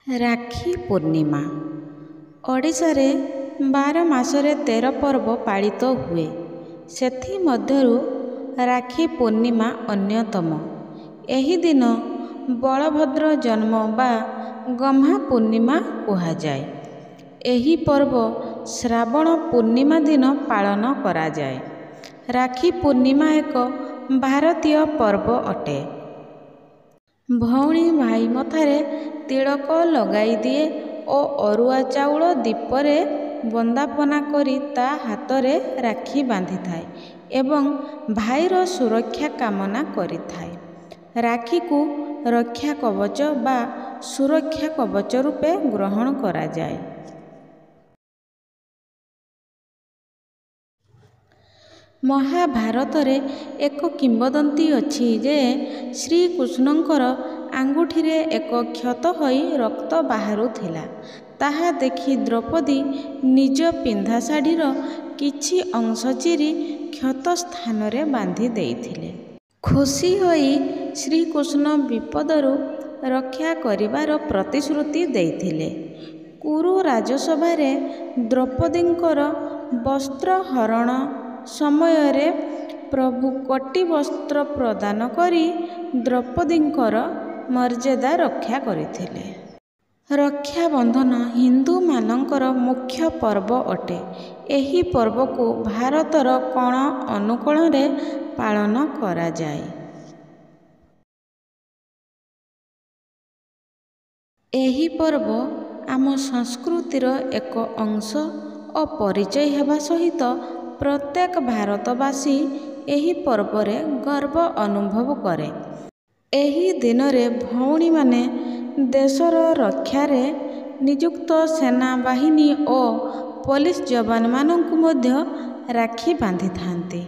ରାକ୍ଷୀ ପୂର୍ଣ୍ଣିମା ଓଡ଼ିଶାରେ 12 ମାସରେ 13 ପର୍ବ ପାଳିତ ହୁଏ। ସେଥିମଧ୍ୟରୁ ରାକ୍ଷୀ ପୂର୍ଣ୍ଣିମା ଅନ୍ୟତମ। ଏହି ଦିନ ବଳଭଦ୍ର ଜନ୍ମ ବା ଗହ୍ମା ପୂର୍ଣ୍ଣିମା କୁହାଯାଏ। ଏହି ପର୍ବ ଶ୍ରାବଣ ପୂର୍ଣ୍ଣିମା ଦିନ ପାଳନ କରାଯାଏ। ରାକ୍ଷୀ ପୂର୍ଣ୍ଣିମା ଏକ ଭାରତୀୟ ପର୍ବ ଅଟେ। ଭଉଣୀ ଭାଇ ମଥାରେ ତିଳକ ଲଗାଇ ଦିଏ ଓ ଅରୁଆ ଚାଉଳ ଦୀପରେ ବନ୍ଦାପନା କରି ତା ହାତରେ ରାକ୍ଷୀ ବାନ୍ଧିଥାଏ ଏବଂ ଭାଇର ସୁରକ୍ଷା କାମନା କରିଥାଏ। ରାକ୍ଷୀକୁ ରକ୍ଷା କବଚ ବା ସୁରକ୍ଷା କବଚ ରୂପେ ଗ୍ରହଣ କରାଯାଏ। ମହାଭାରତରେ ଏକ କିମ୍ବଦନ୍ତୀ ଅଛି ଯେ ଶ୍ରୀକୃଷ୍ଣଙ୍କର ଆଙ୍ଗୁଠିରେ ଏକ କ୍ଷତ ହୋଇ ରକ୍ତ ବାହାରୁଥିଲା। ତାହା ଦେଖି ଦ୍ରୌପଦୀ ନିଜ ପିନ୍ଧା ଶାଢ଼ୀର କିଛି ଅଂଶ ଚିରି କ୍ଷତ ସ୍ଥାନରେ ବାନ୍ଧି ଦେଇଥିଲେ। ଖୁସି ହୋଇ ଶ୍ରୀକୃଷ୍ଣ ବିପଦରୁ ରକ୍ଷା କରିବାର ପ୍ରତିଶ୍ରୁତି ଦେଇଥିଲେ। କୁରୁ ରାଜସଭାରେ ଦ୍ରୌପଦୀଙ୍କର ବସ୍ତ୍ରହରଣ ସମୟରେ ପ୍ରଭୁ କଟି ବସ୍ତ୍ର ପ୍ରଦାନ କରି ଦ୍ରୌପଦୀଙ୍କର ମର୍ଯ୍ୟାଦା ରକ୍ଷା କରିଥିଲେ। ରକ୍ଷାବନ୍ଧନ ହିନ୍ଦୁମାନଙ୍କର ମୁଖ୍ୟ ପର୍ବ ଅଟେ। ଏହି ପର୍ବକୁ ଭାରତର କୋଣ ଅନୁକୋଣରେ ପାଳନ କରାଯାଏ। ଏହି ପର୍ବ ଆମ ସଂସ୍କୃତିର ଏକ ଅଂଶ ଓ ପରିଚୟ ହେବା ସହିତ ପ୍ରତ୍ୟେକ ଭାରତବାସୀ ଏହି ପର୍ବରେ ଗର୍ବ ଅନୁଭବ କରେ। ଏହି ଦିନରେ ଭଉଣୀମାନେ ଦେଶର ରକ୍ଷାରେ ନିଯୁକ୍ତ ସେନାବାହିନୀ ଓ ପୋଲିସ ଯବାନମାନଙ୍କୁ ମଧ୍ୟ ରାକ୍ଷୀ ବାନ୍ଧିଥାନ୍ତି।